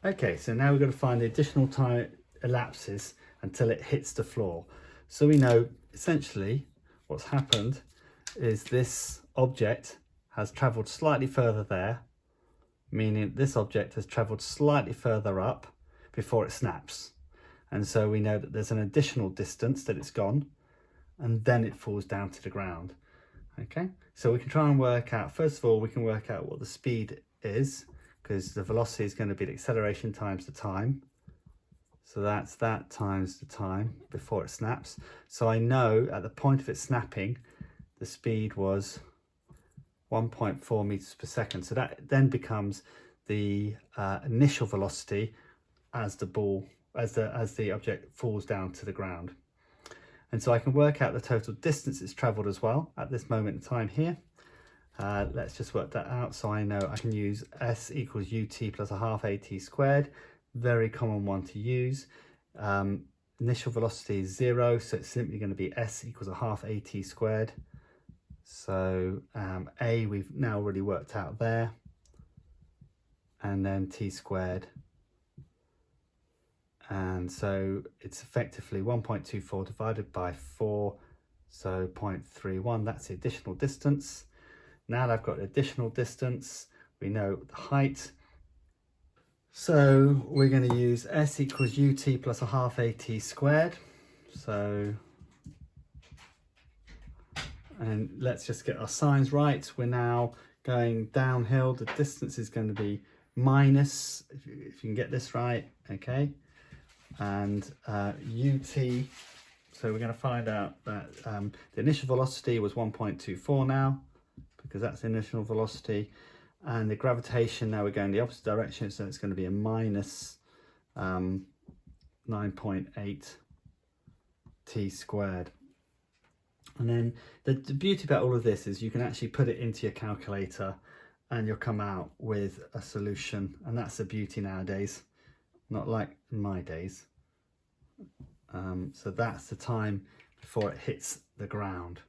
Okay, so now we've got to find the additional time it elapses until it hits the floor. So we know essentially what's happened is this object has travelled slightly further there, meaning this object has travelled slightly further up before it snaps. And so we know that there's an additional distance that it's gone, and then it falls down to the ground. Okay, so we can try and work out, first of all, we can work out what the speed is, because the velocity is going to be the acceleration times the time. So that's that times the time before it snaps. So I know at the point of it snapping, the speed was 1.4 meters per second. So that then becomes the initial velocity as the object falls down to the ground. And so I can work out the total distance it's traveled as well at this moment in time here. Let's just work that out. So I know I can use S equals ut plus a half at squared. Very common one to use. Initial velocity is 0, so it's simply going to be S equals a half at squared. So A we've now already worked out there, and then t squared. And so it's effectively 1.24 divided by 4, so 0.31. That's the additional distance. Now that I've got the additional distance, we know the height. So we're going to use S equals ut plus a half at squared. So, and let's just get our signs right. We're now going downhill. The distance is going to be minus, if you can get this right, okay. And ut, so we're going to find out that the initial velocity was 1.24 now, because that's the initial velocity, and the gravitation, now we're going the opposite direction, so it's going to be a minus 9.8 t squared. And then the beauty about all of this is you can actually put it into your calculator and you'll come out with a solution, and that's the beauty nowadays, not like in my days. So that's the time before it hits the ground.